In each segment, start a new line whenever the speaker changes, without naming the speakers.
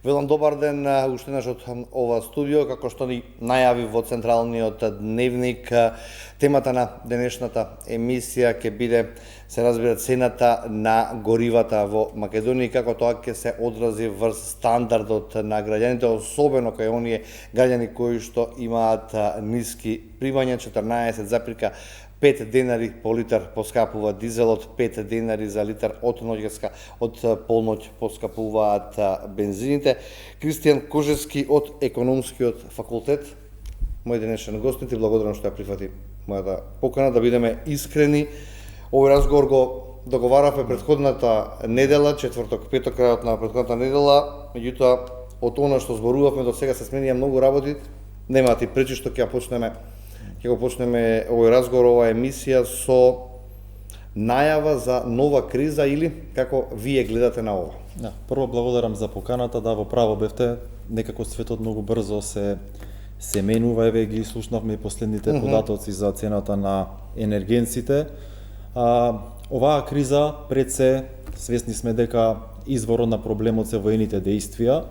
Велам добар ден уште еднаш од ова студио, како што ни најави во централниот дневник. Темата на денешната емисија ќе биде, се разбира, цената на горивата во Македонија, како тоа ќе се одрази врз стандардот на граѓаните, особено кај оние граѓани кои што имаат ниски примања. 14,5 денари по литар поскапува дизелот, 5 денари за литар од ноќеска, од полноќ поскапуваат бензините. Кристијан Кожевски од Економскиот факултет, мој денешен гостин, ти благодарам што ја прифати мојата покана, да бидеме искрени. Овој разговор го договаравме предходната недела, четврток, петок, крајот на предходната недела, меѓутоа од она што зборувавме до сега се сменија многу работи, нема ти пречи што ќе го почнеме овој разговор, оваа емисија со најава за нова криза или како вие гледате на ова?
Да, прво благодарам за поканата, да, во право бевте, некако светот многу брзо се менува, еве ги слушнавме и последните податоци за цената на енергенците. Оваа криза пред се свесни сме дека изворот на проблемот се воените дејствија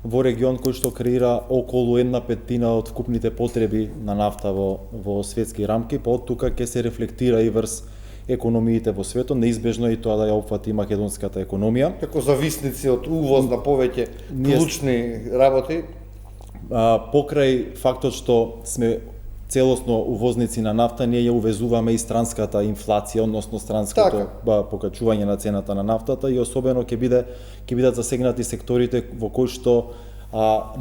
во регион кој што креира околу 1/5 од вкупните потреби на нафта во светски рамки, па од тука ќе се рефлектира и врз економиите во светот, неизбежно и тоа да ја опфати македонската економија.
Како зависници од увоз на повеќе клучни работи,
покрај фактот што сме целосно увозници на нафта, ние ја увезуваме и странската инфлација, односно странското покачување на цената на нафтата, и особено ќе бидат засегнати секторите во кои што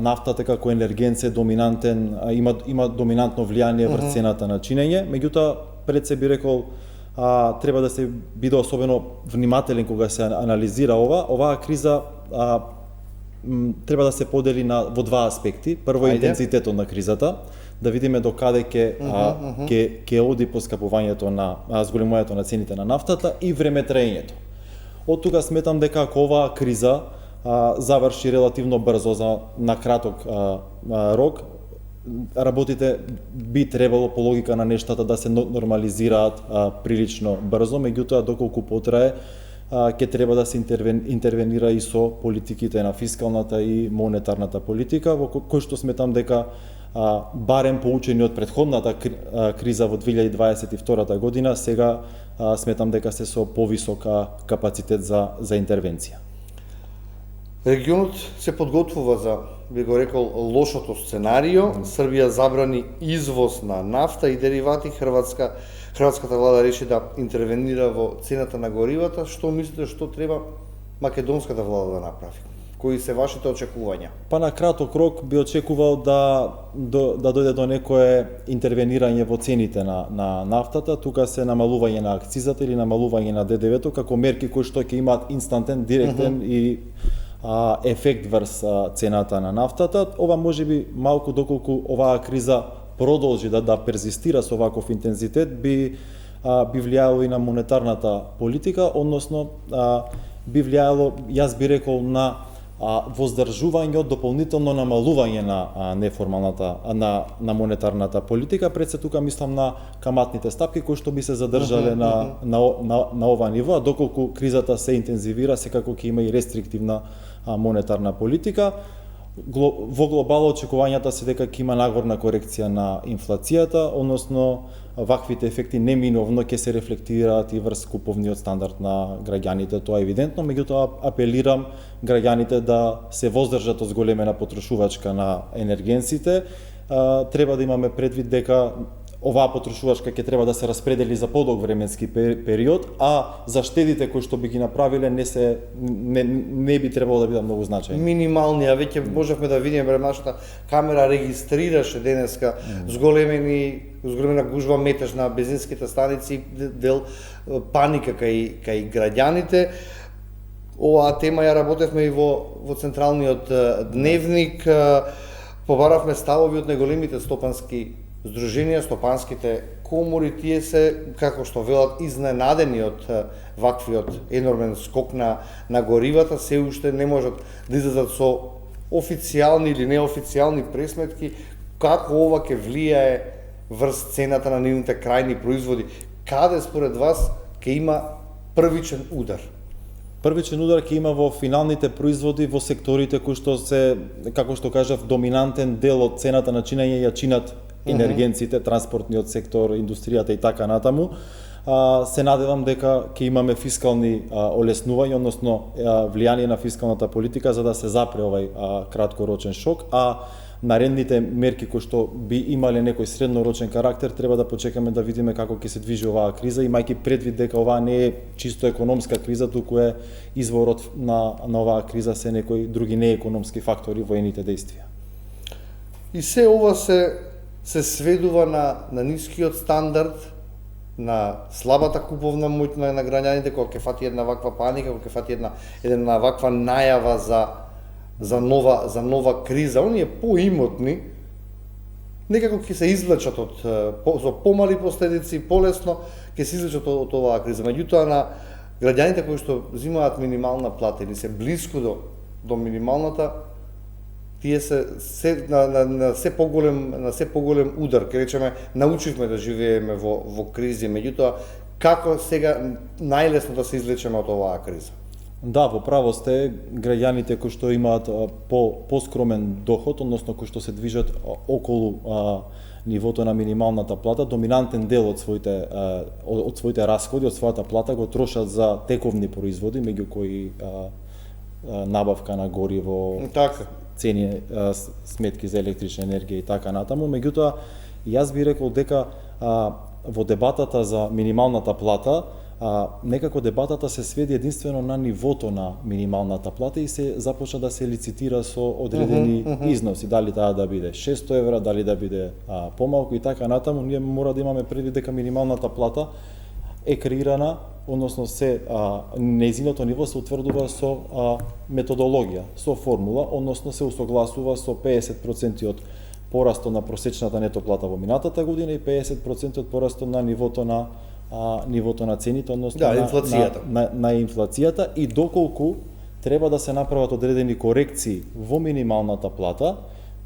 нафтата како енергент е доминантен, има доминантно влијание врз цената на чинење. Меѓутоа, пред се би рекол, треба да се биде особено внимателен кога се анализира оваа криза. Треба да се подели во два аспекти. Прво, интензитетот на кризата, да видиме до каде ќе оди поскапувањето на зголемувањето на цените на нафтата, и времетраењето. Од тука сметам дека ако оваа криза заврши релативно брзо на краток рок, работите би требало по логика на нештата да се нормализираат прилично брзо, меѓутоа доколку потрае ќе треба да се интервенира и со политиките на фискалната и монетарната политика, во кој што сметам дека барем поучени од предходната криза во 2022 година, сега сметам дека се со повисок капацитет за интервенција.
Регионот се подготвува за, би го рекол, лошото сценарио. Србија забрани извоз на нафта и деривати. Хрватската влада реши да интервенира во цената на горивата. Што мислите што треба македонската влада да направи? Кои се вашите очекувања?
Па на краток рок би очекувал да дојде до некое интервенирање во цените на нафтата. Тука се намалување на акцизата или намалување на ДДВ-то како мерки кои што ќе имаат инстантен, директен и ефект врз цената на нафтата. Ова можеби малку, доколку оваа криза продолжи да перзистира со ваков интензитет, би влијало и на монетарната политика, односно би влијало, јас би рекол, на воздржување од дополнително намалување на неформалната, на монетарната политика. Пред се тука мислам на каматните стапки кои што би се задржале на ова ниво, а доколку кризата се интензивира, секако ќе има и рестриктивна монетарна политика. Во глобало очекувањата се дека ќе има нагорна корекција на инфлацијата, односно ваквите ефекти неминовно ќе се рефлектираат и врз куповниот стандард на граѓаните, тоа е евидентно, меѓутоа апелирам граѓаните да се воздржат од зголемена потрошувачка на енергенсите. Треба да имаме предвид дека оваа потрошувачка ќе треба да се распредели за подолг временски период, а заштедите кои што би ги направиле не би требало да бидат многу значајни.
Минимални, а веќе можевме да видиме, нашата камера регистрираше денеска зголемена гужва метеж на бензинските станици, дел паника кај граѓаните. Оваа тема ја работевме и во централниот дневник. Побаравме ставови од најголемите стопански здруженија, стопанските комори. Тие се, како што велат, изненадени од ваквиот енормен скок на горивата. Се уште не можат да излезат со официјални или неофицијални пресметки како ова ќе влијае врз цената на нивните крајни производи. Каде според вас ќе има првичен удар?
Првичен удар ќе има во финалните производи во секторите кои што се, како што кажав, доминантен дел од цената на чинење ја чинат енергенците, транспортниот сектор, индустријата и така натаму. Се надевам дека ќе имаме фискални олеснувања, односно влијание на фискалната политика за да се запре овај краткорочен шок, а наредните мерки кои што би имале некој среднорочен карактер треба да почекаме да видиме како ќе се движи оваа криза, имајќи предвид дека оваа не е чисто економска криза, туку е изворот на оваа криза се некои други неекономски фактори, воените дејствија.
И се ова се сведува на нискиот стандард, на слабата куповна моќ на граѓаните, кога ќе фати една ваква паника, кога ќе фати една ваква најава за нова криза, оние поимотни некако ќе се извлечат со помали последици, полесно ќе се извлечат од оваа криза. Меѓутоа на граѓаните кои што взимаат минимална плата или се блиску до минималната, тие се на се поголем удар, ке речеме, научивме да живееме во кризи, меѓутоа како сега најлесно да се излечеме од оваа криза?
Да, во право сте, граѓаните кои што имаат поскромен доход, односно кои што се движат околу нивото на минималната плата, доминантен дел од своите расходи, од својата плата го трошат за тековни производи, меѓу кои набавка на гориво,
така,
цени, сметки за електрична енергија и така натаму. Меѓутоа, јас би рекол дека во дебатата за минималната плата, некако дебатата се сведи единствено на нивото на минималната плата и се започна да се лицитира со одредени износи, дали таа да биде 600 евра, дали да биде помалку и така натаму. Ние мора да имаме предвид дека минималната плата е креирана, односно нејзиното ниво се утврдува со методологија, со формула, односно се усогласува со 50% од порастот на просечната нето плата во минатата година и 50% од порастот на нивото на цените, односно на инфлацијата, и доколку треба да се направат одредени корекции во минималната плата,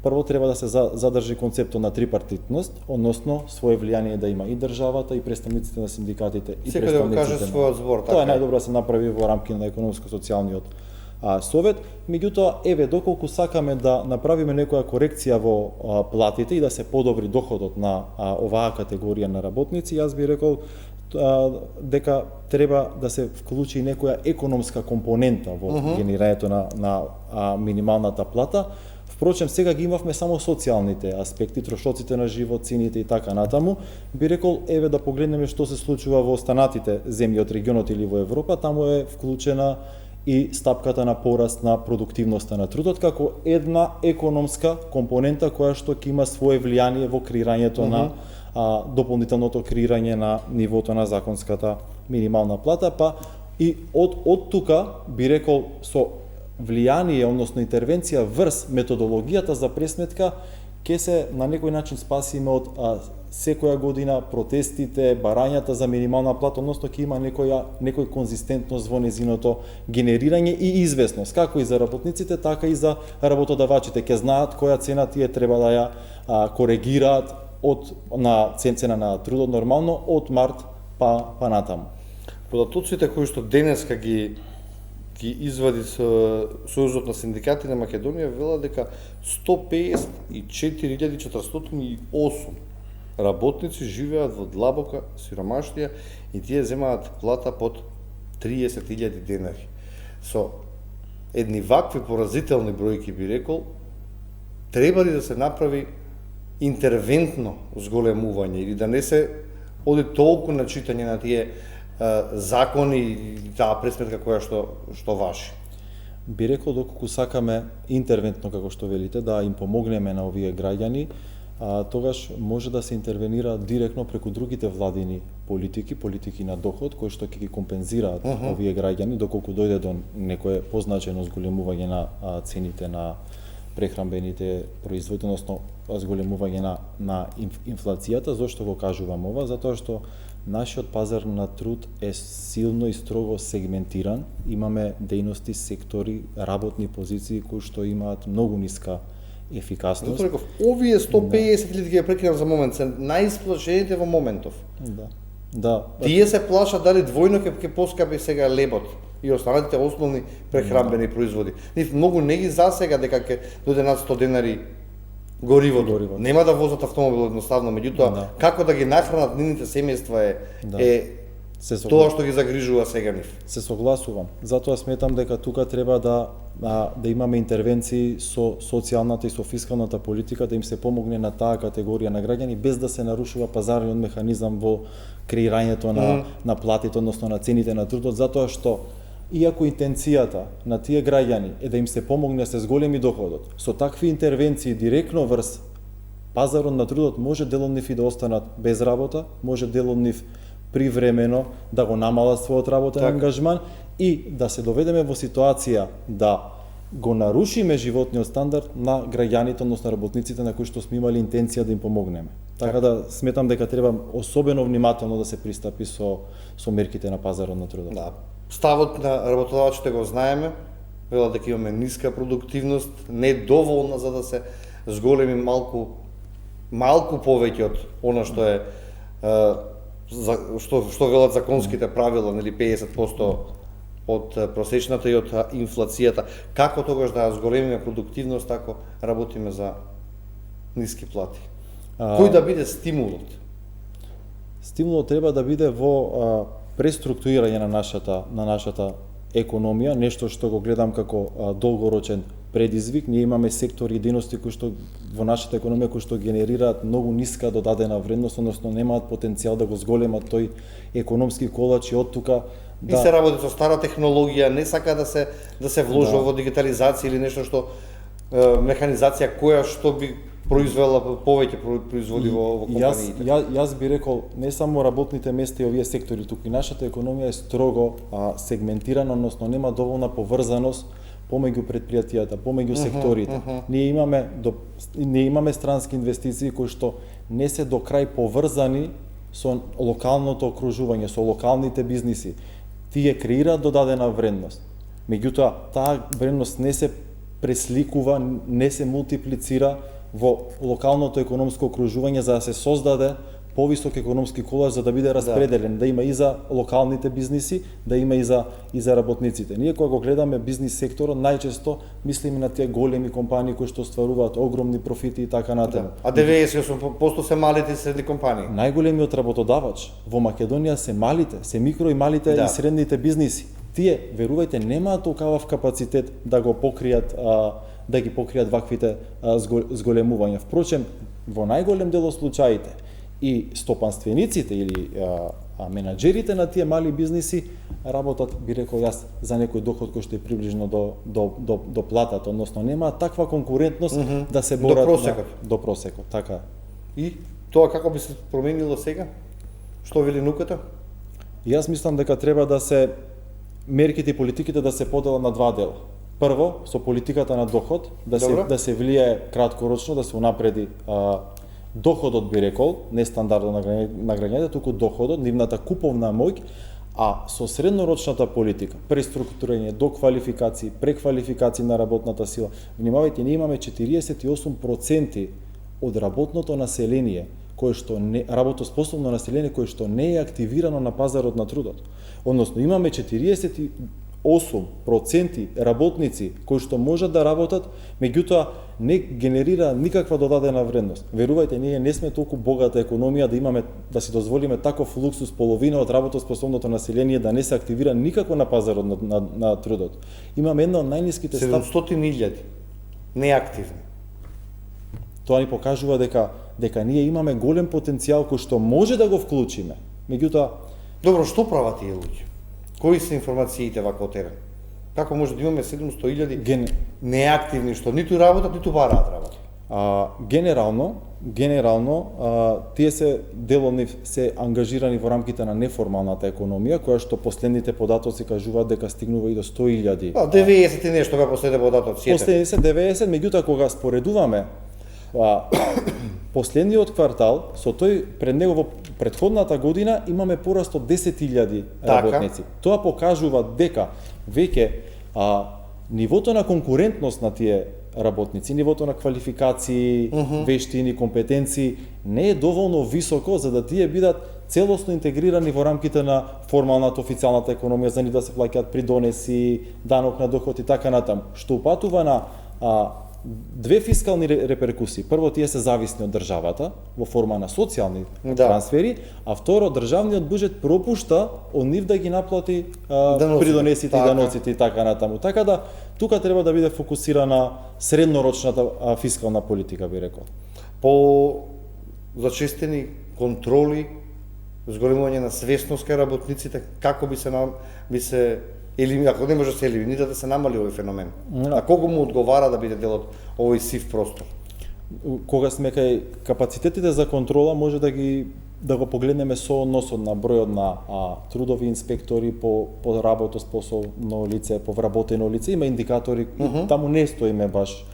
прво треба да се задржи концептот на трипартитност, односно свое влијание да има и државата, и представниците на синдикатите, и
секој да го каже својот збор.
Тоа е најдобро да се направи во рамки на економско-социјалниот совет. Меѓутоа, доколку сакаме да направиме некоја корекција во платите и да се подобри доходот на оваа категорија на работници, јас би рекол дека треба да се вклучи некоја економска компонента во генерирањето на минималната плата. Впрочем, сега ги имавме само социјалните аспекти, трошоците на живот, цените и така натаму. Би рекол, да погледнеме што се случува во останатите земји од регионот или во Европа, таму е вклучена и стапката на пораст на продуктивноста на трудот како една економска компонента која што ќе има свое влијание во креирањето на дополнителното креирање на нивото на законската минимална плата, па и од тука би рекол со влијание, односно интервенција врз методологијата за пресметка, ќе се на некој начин спасиме од секоја година протестите, барањата за минимална плата, односно ќе има некој конзистентност во незиното генерирање и известност, како и за работниците, така и за работодавачите. Ќе знаат која цена тие треба да ја коригираат на цена на трудот нормално од март па натаму.
Податоците кои што денеска ги извади Сојузот на синдикати на Македонија, вела дека 154.408 работници живеат во длабока сиромаштија и тие земаат плата под 30.000 денари. Со едни вакви поразителни бројки би рекол, треба ли да се направи интервентно зголемување или да не се оди толку на читање на тие закони и таа пресметка која што важи?
Би рекол, доколку сакаме интервентно, како што велите, да им помогнеме на овие граѓани, тогаш може да се интервенира директно преку другите владини политики на доход, кои што ќе ги компензираат овие граѓани, доколку дојде до некое позначено зголемување на цените на прехранбените производи, односно зголемување на инфлацијата. Зошто го кажувам ова? Затоа што нашиот пазар на труд е силно и строго сегментиран. Имаме дејности, сектори, работни позиции кои што имаат многу ниска ефикасност.
Доктор Реков, овие 150.000 ги прекинам за момент, се најисплашените во моментов.
Да.
Тие се плашат дали двојно ќе поскапи сега лебот и останатите основни прехранбени производи. Нив многу не ги засега дека ќе дојде над 100 денари горивото. Нема да возат автомобил едноставно, меѓутоа како да ги нахранат нивните семејства е тоа што ги загрижува сега нив.
Се согласувам. Затоа сметам дека тука треба да имаме интервенции со социјалната и со фискалната политика, да им се помогне на таа категорија на граѓани без да се нарушува пазарниот механизам во креирањето на платите, односно на цените на трудот, затоа што иако интенцијата на тие граѓани е да им се помогне се зголеми доходот, со такви интервенции директно врз пазарот на трудот може дел од нив и да останат без работа, може дел од нив привремено да го намалат својот работен ангажман и да се доведеме во ситуација да го нарушиме животниот стандард на граѓаните, односно работниците на кои што сме имали интенција да им помогнеме. Така да сметам дека треба особено внимателно да се пристапи со мерките на пазарот на трудот.
Да. Ставот на работодавачите го знаеме, велат дека имаме ниска продуктивност, не доволна за да се зголеми малку повеќе од она што е што велат законските правила, нели 50% од просечната и од инфлацијата. Како тогаш да зголемиме продуктивност ако работиме за ниски плати? Кој да биде стимулот?
Стимулот треба да биде во преструктурирање на нашата економија, нешто што го гледам како долгорочен предизвик. Ние имаме сектори и дејности кои што во нашата економија кои што генерираат многу ниска додадена вредност, односно немаат потенцијал да го зголемат тој економски колач и оттука
и се работи со стара технологија, не сака да се вложува во дигитализација или нешто што механизација која што би произвела повеќе производи во компаниите.
Јас би рекол не само работните места и овие сектори, туку и нашата економија е строго сегментирана, односно нема доволна поврзаност помеѓу предпријатијата, помеѓу секторите. Ние имаме странски инвестиции кои што не се до крај поврзани со локалното окружување, со локалните бизниси. Тие креираат додадена вредност. Меѓутоа, таа вредност не се пресликува, не се мултиплицира во локалното економско окружување за да се создаде повисок економски колаж за да биде распределен, да има и за локалните бизниси, да има и за работниците. Ние кога го гледаме бизнис секторот, најчесто мислиме на тие големи компании кои што стваруваат огромни профити и така натаму.
А 98% се малите и средни компании.
Најголемиот работодавач во Македонија се малите, се микро и малите и средните бизниси. Тие, верувајте, немаат толкав капацитет да го покријат да ги покријат ваквите зголемувања. Впрочем, во најголем дел од случаите и стопанствениците или менаџерите на тие мали бизниси работат, би рекол јас, за некој доход кој што е приближно до платата, односно нема таква конкурентност да се борат до просекот, така.
И тоа како би се променило сега? Што вели науката?
Јас мислам дека треба да се мерките и политиките да се поделат на два дела. Прво, со политиката на доход, да се влие краткорочно, да се унапреди доходот, би рекол, не стандардот на граѓаните, туку доходот, нивната куповна моќ, а со среднорочната политика, преструктурирање, доквалификации, преквалификации на работната сила. Внимавајте, ние имаме 48% од работното население, кое што не работоспособно население кое што не е активирано на пазарот на трудот. Односно имаме 48% работници кои што можат да работат, меѓутоа не генерира никаква додадена вредност. Верувајте, ние не сме толку богата економија да си дозволиме таков луксус, половина од работоспособното население да не се активира никако на пазарот на трудот. Имаме една од најниските
700.000 неактивни.
Тоа ни покажува дека ние имаме голем потенцијал кој што може да го вклучиме. Меѓутоа,
добро, што прават тие луѓе? Кои се информациите вака од терен? Како може да имаме 700.000 неактивни што ниту работат, ниту бараат работа?
Генерално, тие се дел од нив се ангажирани во рамките на неформалната економија, која што последните податоци кажуваат дека стигнува и до 100.000.
90 и нешто беа последните податоци.
Последните се 90, меѓутоа кога споредуваме последниот квартал со тој пред него во претходната година имаме пораст од 10.000 работници. Тоа покажува дека веќе нивото на конкурентност на тие работници, нивото на квалификации, вештини, компетенции не е доволно високо за да тие бидат целосно интегрирани во рамките на формалната официјалната економија, за нив да се плаќаат придонеси, данок на доход и така натаму, што упатува на две фискални реперкусии. Прво, тие се зависни од државата во форма на социјални трансфери, а второ, државниот буџет пропушта од нив да ги наплати придонесите и даноците и така натаму. Така да тука треба да биде фокусирана среднорочната фискална политика, би рекол.
По зачестени контроли, зголемување на свесност кај работниците, како би се или ако не може да се елиминира, да се намали овој феномен. А кого му одговара да биде дел од овој сив простор?
Кога сме кај капацитетите за контрола, може да го погледнеме со односот на бројот на трудови инспектори по работоспособно лице, по вработено лице, има индикатори, и таму не стоиме баш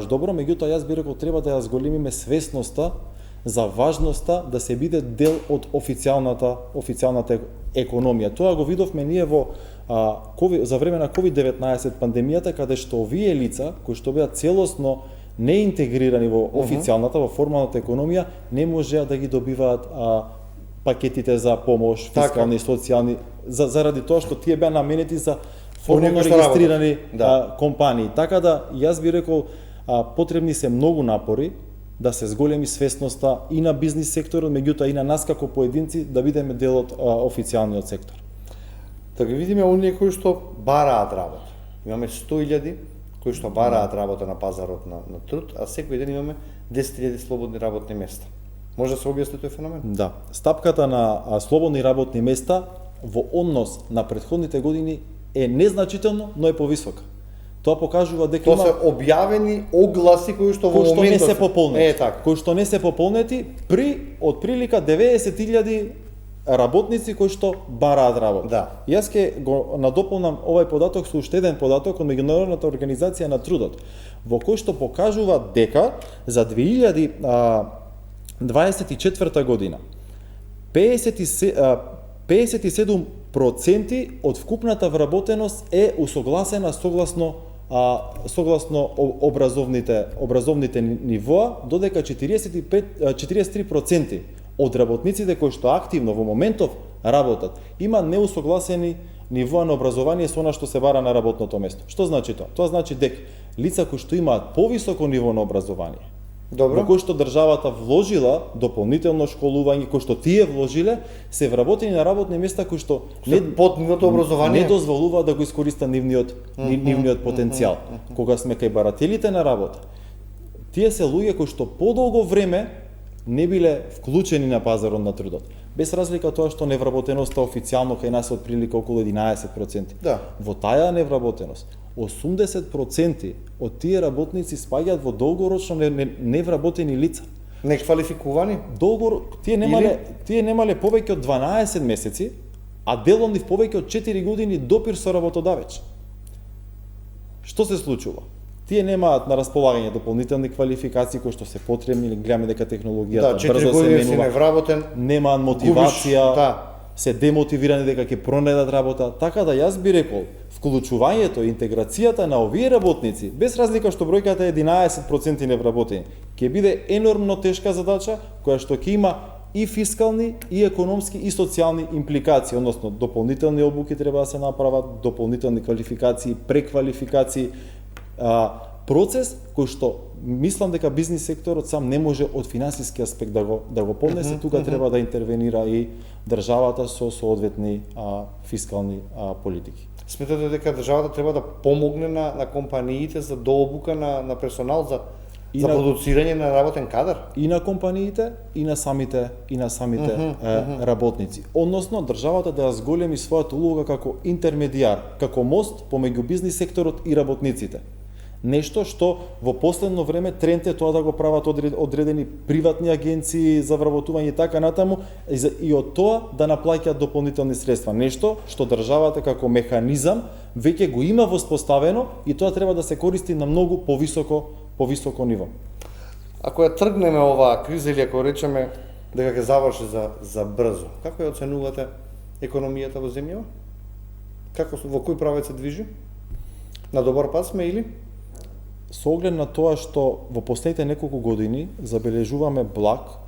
добро, меѓутоа јас би рекол треба да ја зголемиме свесноста за важноста да се биде дел од официјалната економија. Тоа го видовме ние за време на COVID-19 пандемијата, каде што овие лица кои што беа целосно неинтегрирани во официјалната, во формалната економија, не можеа да ги добиваат пакетите за помош, фискални и социјални, заради тоа што тие беа наменети за формално регистрирани компании. Така да јас би рекол потребни се многу напори да се зголеми свесноста и на бизнис секторот, меѓутоа и на нас како поединци да бидеме дел од официјалниот сектор.
Така видиме оние кои што бараат работа. Имаме 100.000 кои што бараат работа на пазарот на труд, а секој ден имаме 10.000 слободни работни места. Може да се објасни тој феномен?
Да. Стапката на слободни работни места во однос на претходните години е незначително, но е повисока. Тоа покажува дека
има се објавени огласи кои што во моментот
не се пополнети.
Така.
Кои што не се пополнети при отприлика 90.000 работници кои што бараат работа.
Да.
Јас ќе го надополнам овај податок со уште еден податок од Меѓународната организација на трудот, во кој што покажува дека за 2024 година 57% од вкупната вработеност е усогласена согласно образовните нивоа, додека 43% од работниците кои што активно во моментов работат има неусогласени нивоа на образование со она што се бара на работното место. Што значи тоа? Тоа значи дека лица кои што имаат повисоко ниво на образование, во кој што државата вложила дополнително школување, кој што тие вложиле, се вработени на работни места кои што
под нивото образование
не дозволува да го искориста нивниот потенцијал. Кога сме кај барателите на работа, тие се луѓе кои што подолго време не биле вклучени на пазарот на трудот. Без разлика тоа што невработеноста официјално кај нас е отприлика околу 11%.
Да.
Во таа невработеност 80% од тие работници спаѓаат во долгорочно невработени лица.
Неквалификувани?
Тие немале повеќе од 12 месеци, а дел од нив повеќе од 4 години допир со работодавец. Што се случува? Тие немаат на располагање дополнителни квалификации кои што се потребни, гледаме дека технологијата брзо се менува, немаат мотивација, се демотивирани дека ќе пронајдат работа, така да јас би рекол, вклучувањето, интеграцијата на овие работници, без разлика што бројката е 11% невработени, ќе биде енормно тешка задача, која што ќе има и фискални, и економски, и социјални импликации, односно дополнителни обуки треба да се направат, дополнителни квалификации, преквалификации, процес кој што мислам дека бизнис секторот сам не може од финансиски аспект да го поднесе, тука треба да интервенира и државата со соодветни фискални политики.
Сметате дека државата треба да помогне на компаниите за дообука на персонал за продуцирање на работен кадар?
И на компаниите, и на самите работници. Односно, државата да ја зголеми својата улога како интермедијар, како мост помеѓу бизнис секторот и работниците. Нешто што во последно време тренд е тоа да го прават одредени приватни агенции за вработување и така натаму, и од тоа да наплаќаат дополнителни средства. Нешто што државата како механизам веќе го има воспоставено и тоа треба да се користи на многу повисоко ниво.
Ако ја тргнеме оваа криза или ако речеме дека ќе заврши за брзо, како ја оценувате економијата во земјава? Во кој правец се движи? На добар пат сме или?
Со оглед на тоа што во последните неколку години забележуваме благ,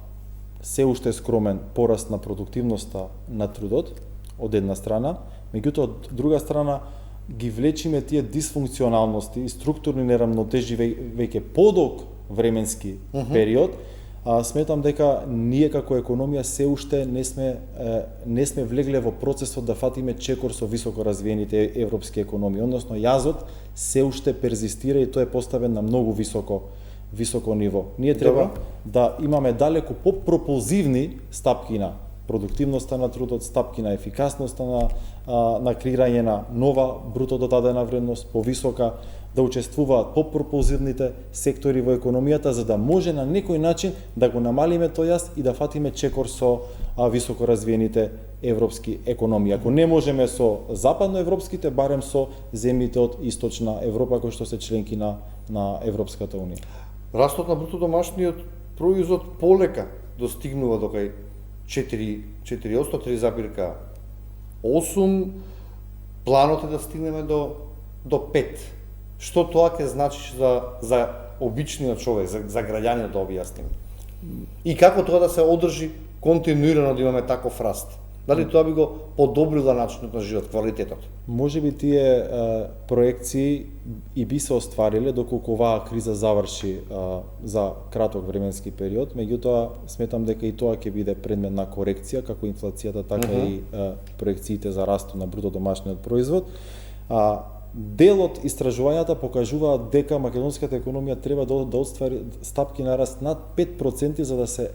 се уште скромен пораст на продуктивноста на трудот, од една страна, меѓутоа од друга страна ги влечиме тие дисфункционалности и структурни неравнотежи веќе подолг временски период, сметам дека ние како економија се уште не сме влегле во процесот да фатиме чекор со високо развиените европски економии, односно јазот се уште перзистира и тој е поставен на многу високо ниво. Ние треба да имаме далеку попропулзивни стапки на продуктивноста на трудот, стапки на ефикасноста на креирање на нова бруто додадена вредност, повисока, да учествуваат попропулзивните сектори во економијата, за да може на некој начин да го намалиме тој јаз и да фатиме чекор со високо развиените европски економии. Ако не можеме со западноевропските, барем со земјите од источна Европа кои што се членки на Европската унија.
Растот на бруто домашниот производ полека достигнува до кај 3,8, планот е да стигнеме до 5. Што тоа ќе значи за обичниот човек, за граѓаниот да објасниме? И како тоа да се одржи континуирано да имаме таков раст? Дали тоа би го подобрило начинот на живот, квалитетот?
Може би тие проекции и би се оствариле доколку оваа криза заврши за краток временски период, меѓутоа сметам дека и тоа ќе биде предмет на корекција, како инфлацијата, така и проекциите за раст на бруто домашниот производ. Дел од истражувањата покажуваат дека македонската економија треба да оствари стапки на раст над 5% за да се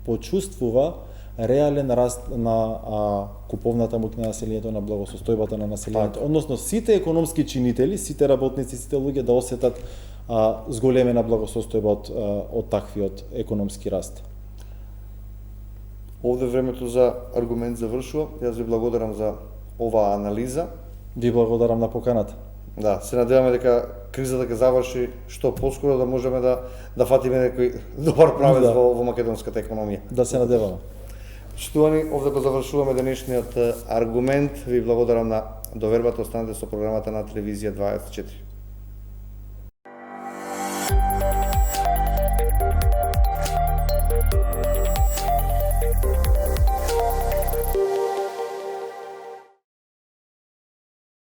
почувствува реален раст на куповната моќ на населението, на благосостојбата на населението, односно сите економски чинители, сите работници, сите луѓе да осетат зголемена благосостојба од таквиот економски раст.
Овде времето за аргумент завршува. Јас ви благодарам за оваа анализа.
Ви благодарам на поканата.
Да, се надеваме дека кризата ќе заврши што поскоро да можеме да фатиме некој добар правец во македонската економија.
Да се надеваме.
Штувани, овде го завршуваме денешниот аргумент. Ви благодарам на довербата, останете со програмата на телевизија 24.